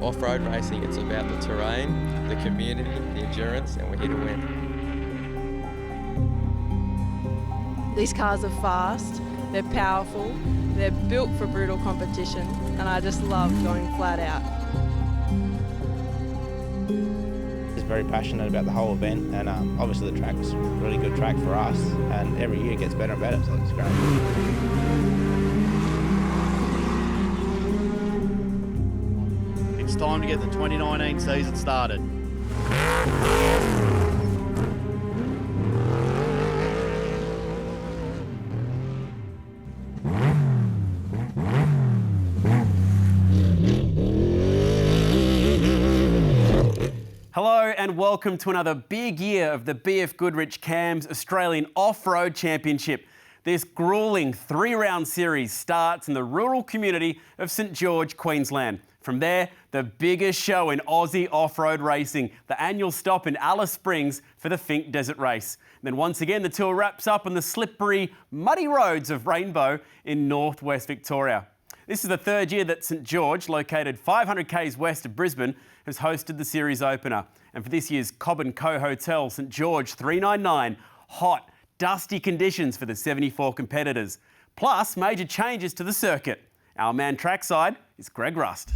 off-road racing, it's about the terrain, the community, the endurance, and we're here to win. These cars are fast, they're powerful, they're built for brutal competition, and I just love going flat out. Just very passionate about the whole event, and obviously the track's a really good track for us, and every year it gets better and better, so it's great. It's time to get the 2019 season started. Hello and welcome to another big year of the BF Goodrich CAMS Australian Off-Road Championship. This gruelling three-round series starts in the rural community of St George, Queensland. From there, the biggest show in Aussie off-road racing, the annual stop in Alice Springs for the Finke Desert Race. And then once again, the tour wraps up on the slippery, muddy roads of Rainbow in northwest Victoria. This is the third year that St George, located 500 k's west of Brisbane, has hosted the series opener. And for this year's Cobb & Co Hotel St George 399, hot, dusty conditions for the 74 competitors, plus major changes to the circuit. Our man trackside is Greg Rust.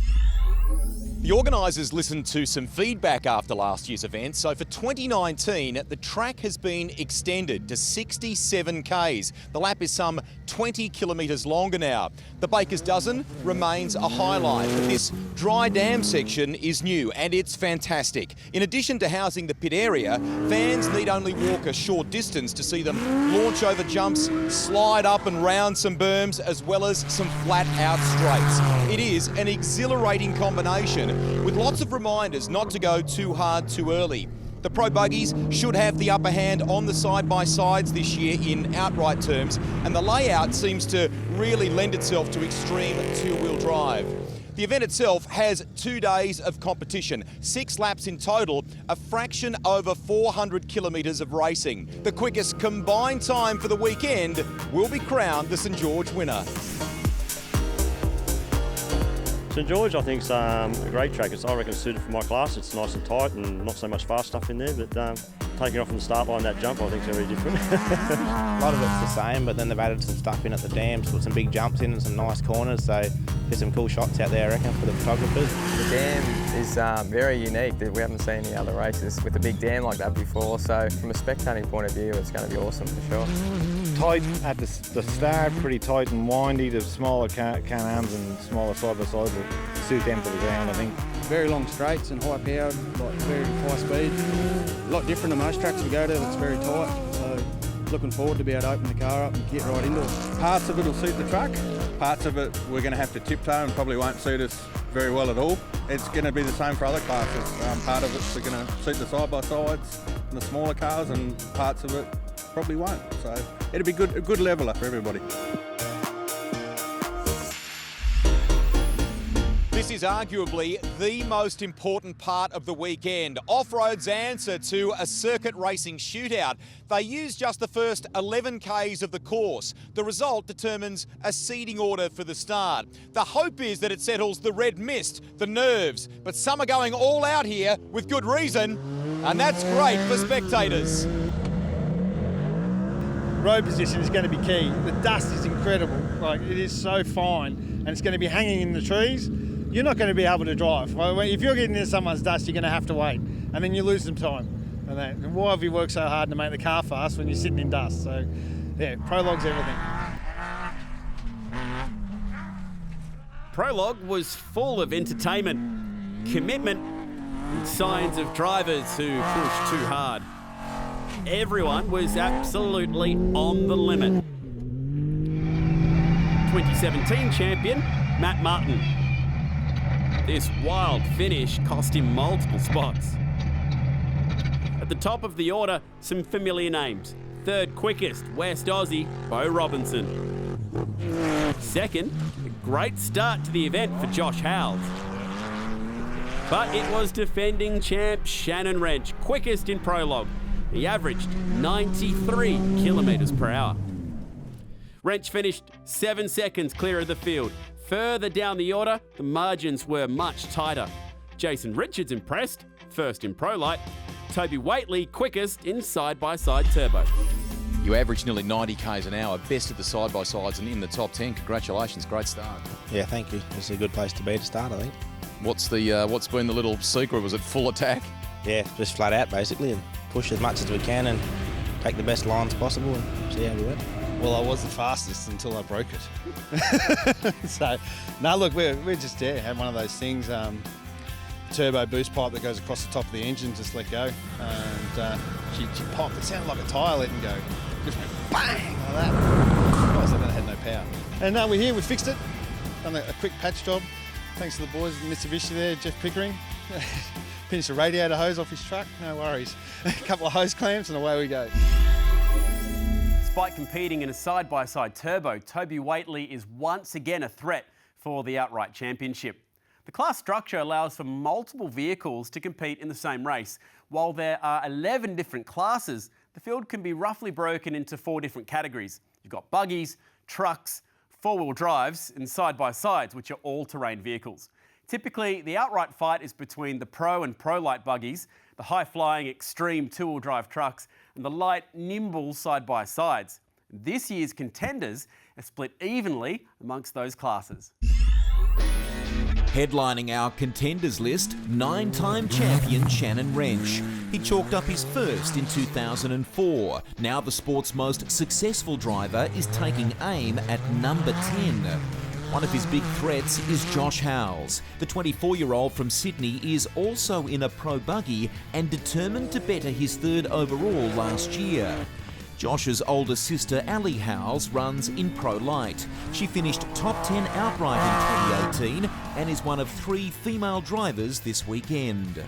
The organisers listened to some feedback after last year's event, so for 2019 the track has been extended to 67 k's. The lap is some 20 kilometres longer now. The Baker's Dozen remains a highlight, but this dry dam section is new and it's fantastic. In addition to housing the pit area, fans need only walk a short distance to see them launch over jumps, slide up and round some berms, as well as some flat out straights. It is an exhilarating combination with lots of reminders not to go too hard too early. The Pro Buggies should have the upper hand on the side-by-sides this year in outright terms, and the layout seems to really lend itself to extreme two-wheel drive. The event itself has 2 days of competition, 6 laps in total, a fraction over 400 kilometres of racing. The quickest combined time for the weekend will be crowned the St George winner. St George, I think, is a great track. I reckon it's suited for my class. It's nice and tight and not so much fast stuff in there, but taking off from the start line, that jump, I think is very different. A lot of it's the same, but then they've added some stuff in at the dams, put some big jumps in and some nice corners, so there's some cool shots out there, I reckon, for the photographers. The dam is very unique. We haven't seen any other races with a big dam like that before, so from a spectating point of view, it's going to be awesome for sure. Tight at the start, pretty tight and windy. The smaller Can-Ams and smaller side-by-sides will suit them for the ground, I think. Very long straights and high powered, like very high speed. A lot different to most tracks we go to, it's very tight. So looking forward to be able to open the car up and get right into it. Parts of it will suit the truck, parts of it we're going to have to tiptoe and probably won't suit us very well at all. It's going to be the same for other classes. Part of it's going to suit the side-by-sides and the smaller cars, and parts of it probably won't. So it'll be a good leveller for everybody. This is arguably the most important part of the weekend. Off-Road's answer to a circuit racing shootout. They use just the first 11 k's of the course. The result determines a seeding order for the start. The hope is that it settles the red mist, the nerves, but some are going all out here with good reason, and that's great for spectators. Road position is going to be key. The dust is incredible. Like, it is so fine, and it's going to be hanging in the trees. You're not going to be able to drive. If you're getting into someone's dust, you're going to have to wait, and then you lose some time. And why have you worked so hard to make the car fast when you're sitting in dust? So, yeah, Prologue's everything. Prologue was full of entertainment, commitment, and signs of drivers who pushed too hard. Everyone was absolutely on the limit. 2017 champion, Matt Martin. This wild finish cost him multiple spots. At the top of the order, some familiar names. Third quickest, West Aussie, Beau Robinson. Second, a great start to the event for Josh Howells. But it was defending champ Shannon Wrench, quickest in Prologue. He averaged 93 kilometres per hour. Wrench finished 7 seconds clear of the field. Further down the order, the margins were much tighter. Jason Richards impressed, first in Pro Light. Toby Waitley quickest in side-by-side turbo. You averaged nearly 90 k's an hour, best of the side-by-sides and in the top 10. Congratulations, great start. Yeah, thank you. It's a good place to be to start, I think. What's been the little secret? Was it full attack? Yeah, just flat out basically and push as much as we can and take the best lines possible and see how we went. Well, I was the fastest until I broke it. So, no, look, we're just had one of those things. Turbo boost pipe that goes across the top of the engine just let go, and she popped. It sounded like a tyre letting go. Just went bang like that. Otherwise, I had no power. And now we're here. We fixed it. Done a quick patch job. Thanks to the boys at Mitsubishi there, Jeff Pickering. Finished a radiator hose off his truck. No worries. A couple of hose clamps and away we go. Despite competing in a side-by-side turbo, Toby Waitley is once again a threat for the outright championship. The class structure allows for multiple vehicles to compete in the same race. While there are 11 different classes, the field can be roughly broken into 4 different categories. You've got buggies, trucks, four-wheel drives and side-by-sides, which are all-terrain vehicles. Typically, the outright fight is between the Pro and Pro Light buggies, the high-flying extreme two-wheel drive trucks and the light, nimble side-by-sides. This year's contenders are split evenly amongst those classes. Headlining our contenders list, 9-time champion Shannon Wrench. He chalked up his first in 2004. Now the sport's most successful driver is taking aim at number 10. One of his big threats is Josh Howells. The 24-year-old from Sydney is also in a pro buggy and determined to better his 3rd overall last year. Josh's older sister, Ali Howells, runs in Pro Light. She finished top 10 outright in 2018 and is one of 3 female drivers this weekend.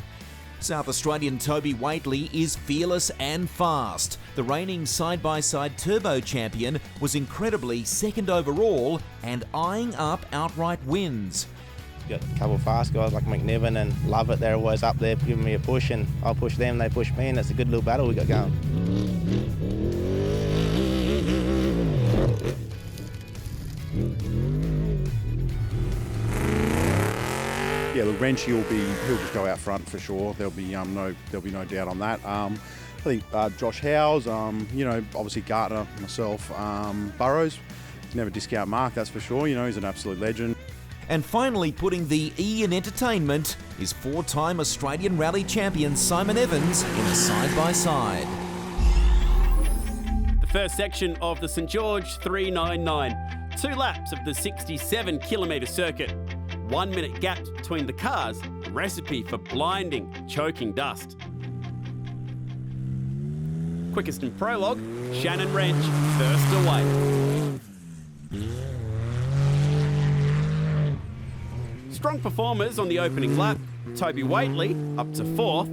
South Australian Toby Waitley is fearless and fast. The reigning side-by-side turbo champion was incredibly 2nd overall and eyeing up outright wins. Got a couple of fast guys like McNiven and Lovett. They're always up there giving me a push, and I'll push them, they push me, and it's a good little battle we got going. Yeah, look, Wrench, he'll just go out front for sure. There'll be no doubt on that. I think Josh Howells, obviously Gartner, myself, Burrows, never discount Mark, that's for sure. He's an absolute legend. And finally, putting the E in entertainment is 4-time Australian Rally champion Simon Evans in a side-by-side. The first section of the St George 399. 2 laps of the 67-kilometre circuit. 1 minute gaps between the cars, a recipe for blinding, choking dust. Quickest in prologue, Shannon Wrench, first away. Strong performers on the opening lap, Toby Waitley up to 4th,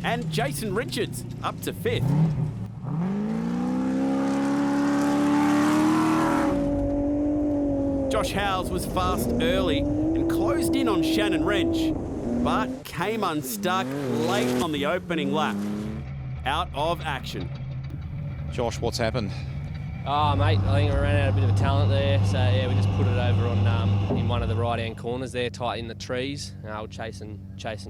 and Jason Richards up to 5th. Josh Howells was fast early and closed in on Shannon Wrench, but came unstuck late on the opening lap. Out of action. Josh, what's happened? Oh, mate, I think we ran out a bit of a talent there, so yeah, we just put it over on in one of the right-hand corners there, tight in the trees. We're chasing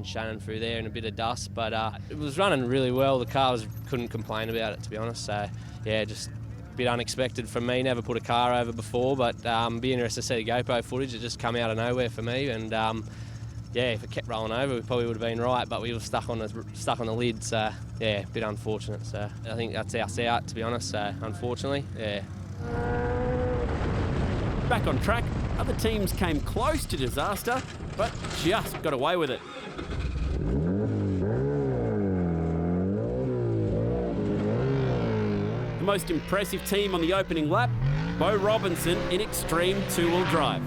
Shannon through there in a bit of dust, but it was running really well. The car couldn't complain about it, to be honest. So yeah, just a bit unexpected from me. Never put a car over before, but be interested to see the GoPro footage. It just come out of nowhere for me, and yeah, if it kept rolling over, we probably would have been right, but we were stuck on the lid, so yeah, a bit unfortunate. So I think that's our out, to be honest. So unfortunately, yeah. Back on track, other teams came close to disaster, but just got away with it. The most impressive team on the opening lap, Bo Robinson in extreme two-wheel drive.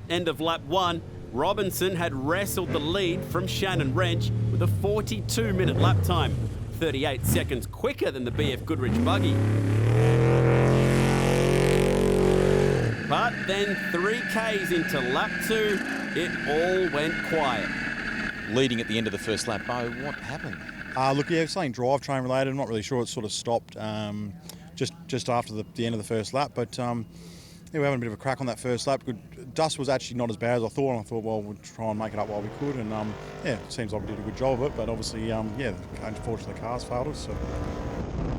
End of lap 1. Robinson had wrestled the lead from Shannon Wrench with a 42-minute lap time, 38 seconds quicker than the BF Goodrich buggy. But then 3Ks into lap 2, it all went quiet. Leading at the end of the first lap, Bo, what happened? Look, yeah, something drivetrain related. I'm not really sure. It sort of stopped just after the end of the first lap, but we're having a bit of a crack on that first lap. Good. Dust was actually not as bad as I thought, and I thought, well, we'd try and make it up while we could, and it seems like we did a good job of it, but obviously, unfortunately the cars failed us. So.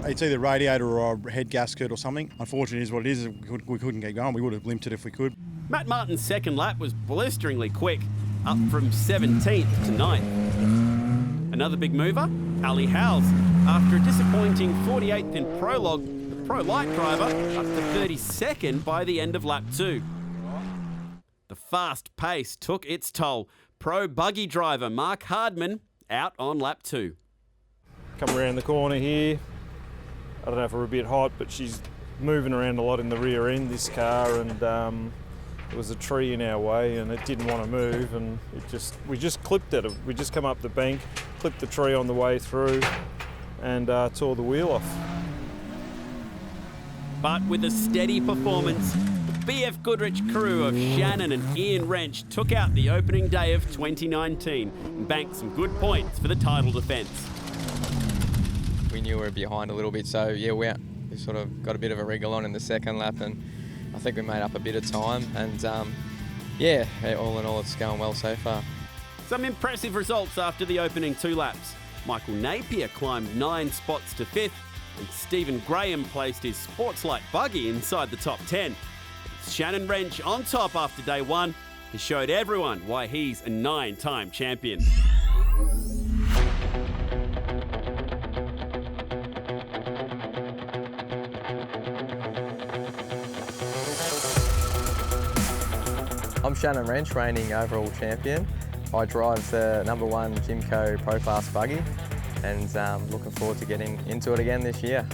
It's either radiator or a head gasket or something. Unfortunately, it is what it is. We couldn't get going. We would have limped it if we could. Matt Martin's second lap was blisteringly quick, up from 17th to 9th. Another big mover, Ali Howes. After a disappointing 48th in prologue, the Pro Light driver up to 32nd by the end of lap 2. The fast pace took its toll. Pro buggy driver Mark Hardman out on lap 2. Come around the corner here. I don't know if we're a bit hot, but she's moving around a lot in the rear end, this car, and there was a tree in our way and it didn't want to move, and we just clipped it. We just come up the bank, clipped the tree on the way through and tore the wheel off. But with a steady performance, the BF Goodrich crew of Shannon and Ian Wrench took out the opening day of 2019 and banked some good points for the title defence. We knew we were behind a little bit, so yeah, we sort of got a bit of a wriggle on in the second lap, and I think we made up a bit of time, and all in all, it's going well so far. Some impressive results after the opening 2 laps. Michael Napier climbed 9 spots to 5th, and Stephen Graham placed his Sportslight buggy inside the top 10. It's Shannon Wrench on top after day 1. He showed everyone why he's a 9-time champion. I'm Shannon Wrench, reigning overall champion. I drive the #1 Jimco Pro Class buggy, and looking forward to getting into it again this year.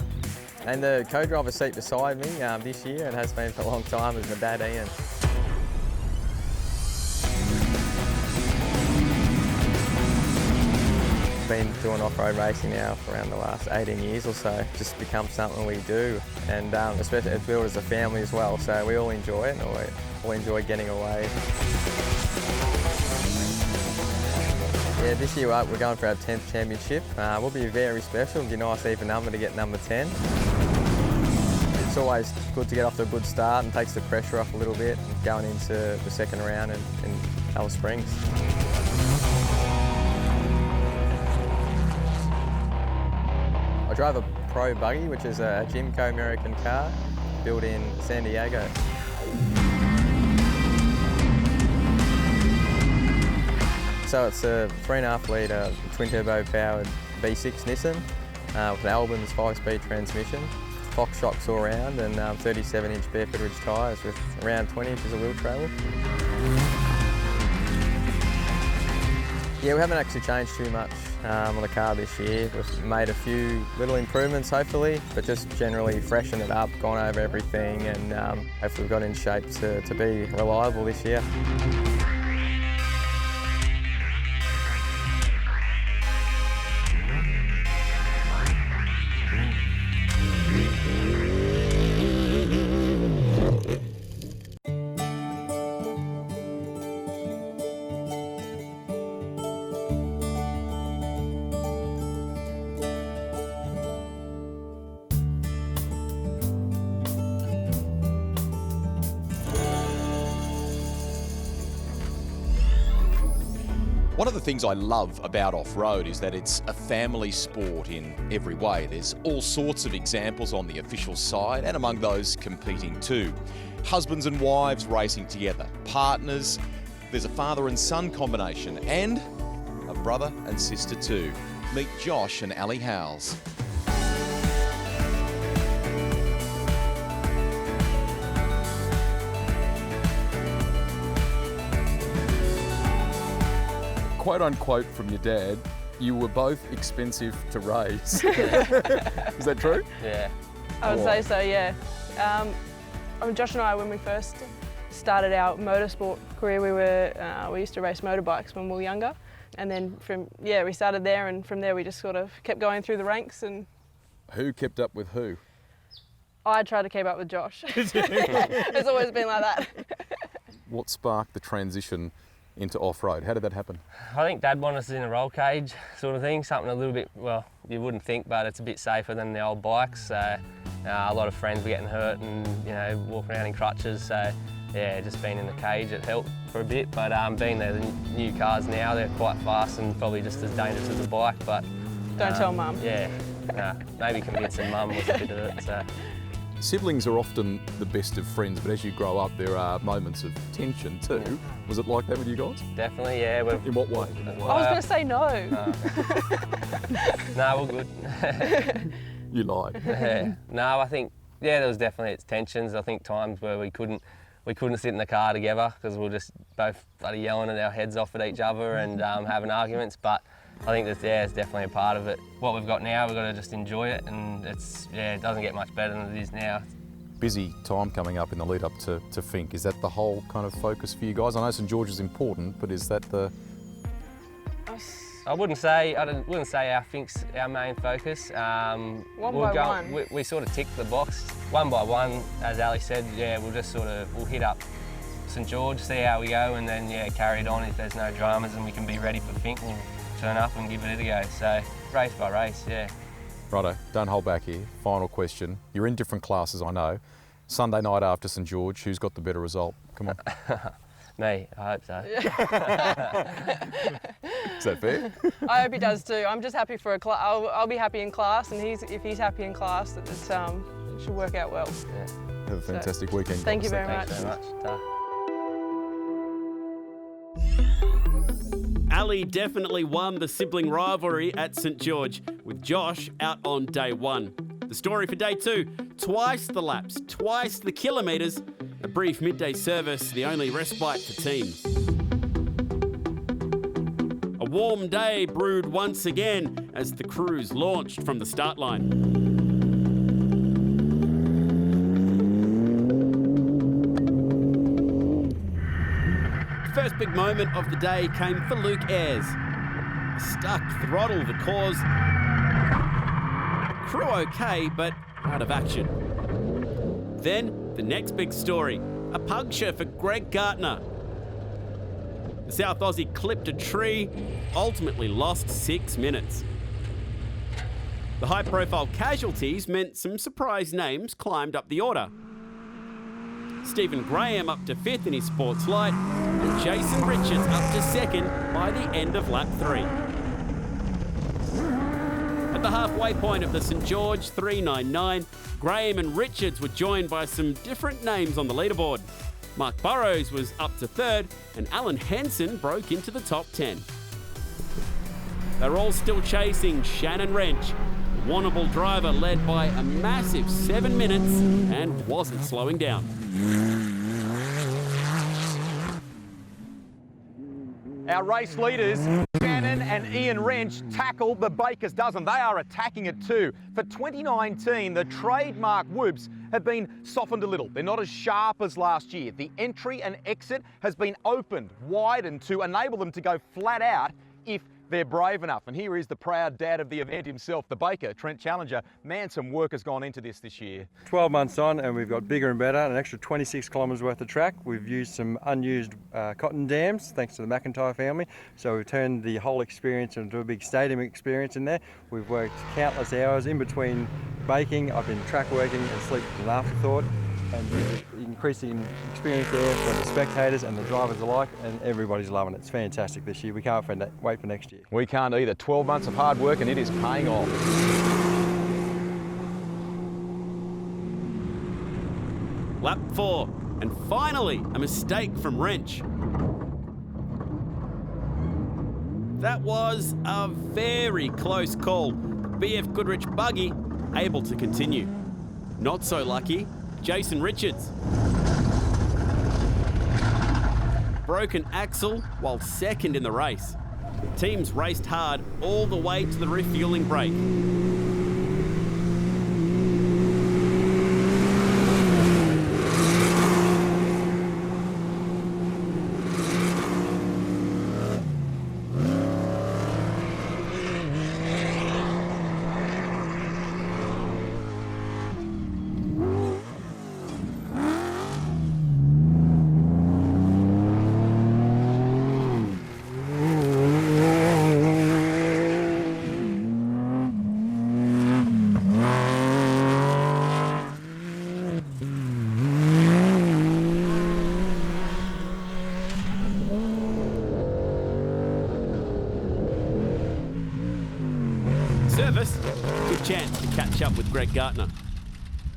And the co-driver seat beside me this year, and has been for a long time, is my dad Ian. Been doing off-road racing now for around the last 18 years or so. Just become something we do, and especially it's built as a family as well, so we all enjoy it, and we all enjoy getting away. Yeah, this year we're going for our 10th championship. Will be very special. It'll be a nice even number to get number 10. It's always good to get off to a good start and takes the pressure off a little bit going into the second round in Alice Springs. I drive a Pro buggy, which is a Jimco American car built in San Diego. So it's a 3.5 litre twin turbo powered V6 Nissan with an Albins 5-speed transmission, Fox shocks all around, and 37-inch Barefoot Ridge tyres with around 20 inches of wheel travel. Yeah, we haven't actually changed too much on the car this year. We've made a few little improvements hopefully, but just generally freshened it up, gone over everything, and hopefully we've got in shape to be reliable this year. One of the things I love about off-road is that it's a family sport in every way. There's all sorts of examples on the official side and among those competing too. Husbands and wives racing together, partners, there's a father and son combination, and a brother and sister too. Meet Josh and Ali Howes. Quote unquote from your dad, you were both expensive to raise. Is that true? Yeah. I would say so, yeah. Josh and I, when we first started our motorsport career, we used to race motorbikes when we were younger. And then we started there, and from there we just sort of kept going through the ranks. And who kept up with who? I tried to keep up with Josh. It's always been like that. What sparked the transition into off-road? How did that happen? I think Dad wanted us in a roll cage sort of thing, something a little bit, well, you wouldn't think, but it's a bit safer than the old bikes. So A lot of friends were getting hurt and, you know, walking around in crutches. So, yeah, just being in the cage, it helped for a bit. But being there, the new cars now, they're quite fast and probably just as dangerous as a bike. But Don't tell Mum. Yeah, maybe convincing Mum was a bit of it. So. Siblings are often the best of friends, but as you grow up, there are moments of tension too. Yeah. Was it like that with you guys? Definitely, yeah. In what way? I was going to say no. No, we're good. You lied. Yeah. No, I think, yeah, there was definitely tensions. I think times where we couldn't sit in the car together because we were just both bloody yelling at our heads off at each other and having arguments. But I think that's, yeah, it's definitely a part of it. What we've got now, we've got to just enjoy it, and it's, yeah, it doesn't get much better than it is now. Busy time coming up in the lead up to Finke. Is that the whole kind of focus for you guys? I know St George is important, but is that the? I wouldn't say our Finke's our main focus. We sort of tick the box one by one, as Ali said. Yeah, we'll hit up St George, see how we go, and then yeah, carry it on. If there's no dramas and we can be ready for Finke, we'll turn up and give it a go. So race by race, yeah. Righto, don't hold back here. Final question. You're in different classes, I know. Sunday night after St George, who's got the better result? Come on. Me, I hope so. Is that fair? I hope he does too. I'm just happy for a class. I'll be happy in class, and if he's happy in class, it should work out well. Yeah. Have a fantastic weekend. Thank you very much. Thanks very much. Ali definitely won the sibling rivalry at St George, with Josh out on day one. The story for day two: twice the laps, twice the kilometres, a brief midday service, the only respite for teams. A warm day brewed once again as the crews launched from the start line. First big moment of the day came for Luke Ayres. Stuck throttle the cause. Crew okay, but out of action. Then the next big story, a puncture for Greg Gartner. The South Aussie clipped a tree, ultimately lost 6 minutes. The high-profile casualties meant some surprise names climbed up the order. Stephen Graham up to 5th in his sports light, and Jason Richards up to 2nd by the end of lap 3. At the halfway point of the St George 399, Graham and Richards were joined by some different names on the leaderboard. Mark Burrows was up to 3rd, and Alan Henson broke into the top 10. They're all still chasing Shannon Wrench. The Warrnambool driver led by a massive 7 minutes and wasn't slowing down. Our race leaders, Shannon and Ian Wrench, tackle the Baker's Dozen. They are attacking it too. For 2019, the trademark whoops have been softened a little. They're not as sharp as last year. The entry and exit has been opened, widened to enable them to go flat out if they're brave enough. And here is the proud dad of the event himself, the Baker, Trent Challenger. Man, some work has gone into this year. 12 months on and we've got bigger and better, an extra 26 kilometres worth of track. We've used some unused cotton dams, thanks to the McIntyre family. So we've turned the whole experience into a big stadium experience in there. We've worked countless hours in between baking. I've been track working and sleep as an afterthought. And increasing experience there for the spectators and the drivers alike, and everybody's loving it. It's fantastic this year. We can't wait for next year. We can't either. 12 months of hard work and it is paying off. Lap 4, and finally a mistake from Wrench. That was a very close call. BF Goodrich buggy able to continue. Not so lucky, Jason Richards. Broken axle while 2nd in the race. Teams raced hard all the way to the refuelling break. catch up with Greg Gartner.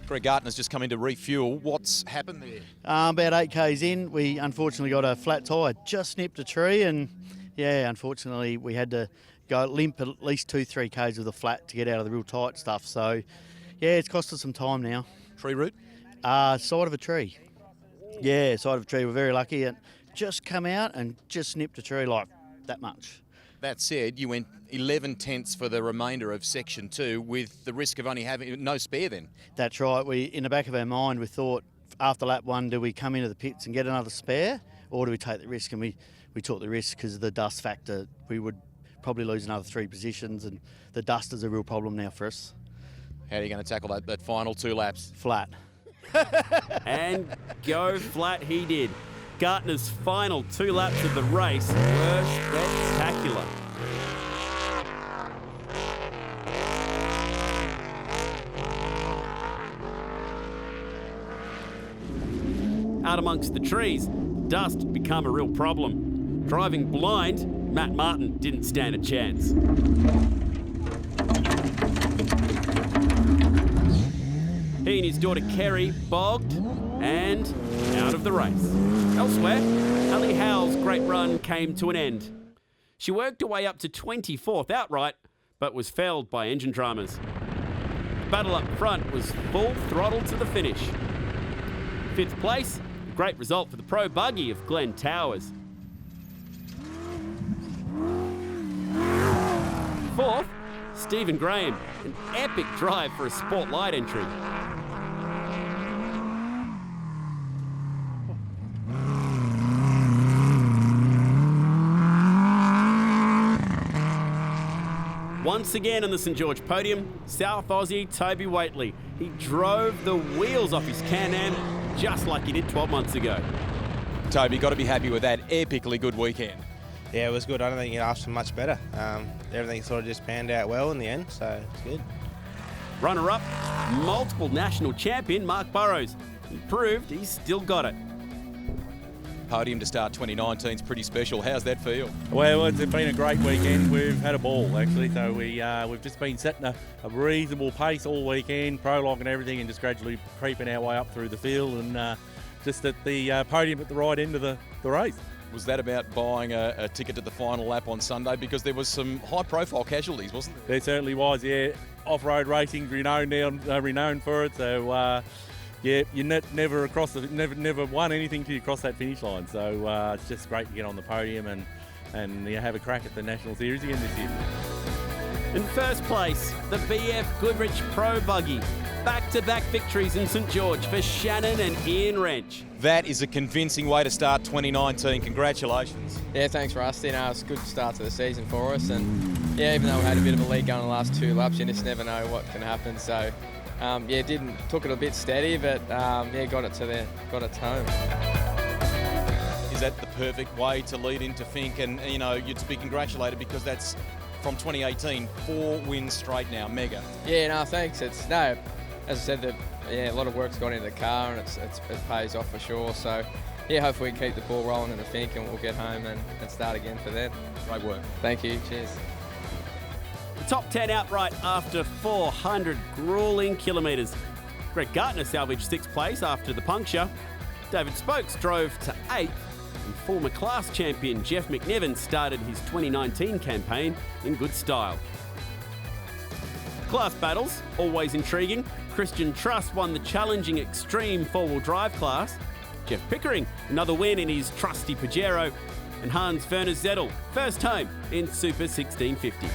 Greg Gartner's just come in to refuel. What's happened there? About 8 k's in, we unfortunately got a flat tyre. Just snipped a tree, and yeah, unfortunately we had to go limp at least 2-3 k's with a flat to get out of the real tight stuff. So yeah, it's cost us some time now. Tree root? Side of a tree. Yeah, side of a tree. We're very lucky. It just come out and just snipped a tree like that much. That said, you went 11 tenths for the remainder of Section 2 with the risk of only having no spare then. That's right. We, in the back of our mind, we thought after lap 1, do we come into the pits and get another spare, or do we take the risk? And we took the risk because of the dust factor. We would probably lose another 3 positions, and the dust is a real problem now for us. How are you going to tackle that final 2 laps? Flat. And go flat he did. Gartner's final 2 laps of the race were spectacular. Out amongst the trees, dust became a real problem. Driving blind, Matt Martin didn't stand a chance. He and his daughter Kerry bogged and out of the race. Elsewhere, Ali Howell's great run came to an end. She worked her way up to 24th outright, but was felled by engine dramas. The battle up front was full throttle to the finish. 5th place, a great result for the pro buggy of Glenn Towers. 4th, Stephen Graham, an epic drive for a Sport Light entry. Once again on the St George podium, South Aussie Toby Waitley. He drove the wheels off his Can-Am just like he did 12 months ago. Toby, got to be happy with that epically good weekend. Yeah, it was good. I don't think you asked for much better. Everything sort of just panned out well in the end, so it's good. Runner-up, multiple national champion Mark Burrows. He proved he's still got it. Podium to start 2019 is pretty special. How's that feel? Well, it's been a great weekend. We've had a ball, actually. So we've just been setting a reasonable pace all weekend, prologue and everything, and just gradually creeping our way up through the field and just at the podium at the right end of the race. Was that about buying a ticket to the final lap on Sunday? Because there was some high-profile casualties, wasn't there? There certainly was, yeah. Off-road racing's renowned for it, so... yeah, you never won anything till you cross that finish line. So it's just great to get on the podium and have a crack at the National Series again this year. In first place, the BF Goodrich Pro Buggy. Back-to-back victories in St George for Shannon and Ian Wrench. That is a convincing way to start 2019. Congratulations. Yeah, thanks Rusty. No, it's a good start to the season for us. And yeah, even though we had a bit of a lead going the last 2 laps, you just never know what can happen. So took it a bit steady, but got it home. Is that the perfect way to lead into Finke? And you're to be congratulated because that's from 2018, 4 wins straight now, mega. Yeah, no, thanks. As I said, a lot of work's gone into the car and it pays off for sure. So yeah, hopefully we keep the ball rolling in the Finke and we'll get home and start again for that. Great work. Thank you. Cheers. Top 10 outright after 400 grueling kilometres. Greg Gartner salvaged 6th place after the puncture. David Spokes drove to 8th, and former class champion Jeff McNevin started his 2019 campaign in good style. Class battles, always intriguing. Christian Truss won the challenging extreme 4-wheel drive class. Jeff Pickering, another win in his trusty Pajero. And Hans Werner Zettel, first home in Super 1650.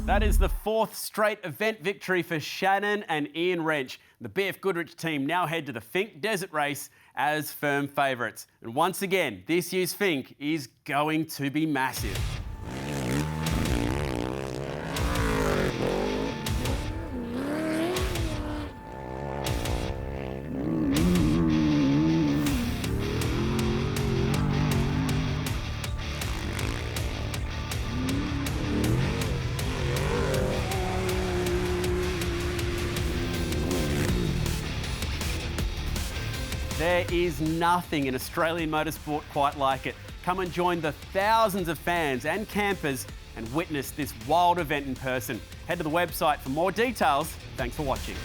That is the 4th straight event victory for Shannon and Ian Wrench. The BF Goodrich team now head to the Finke Desert Race as firm favourites. And once again, this year's Finke is going to be massive. There is nothing in Australian motorsport quite like it. Come and join the thousands of fans and campers and witness this wild event in person. Head to the website for more details. Thanks for watching.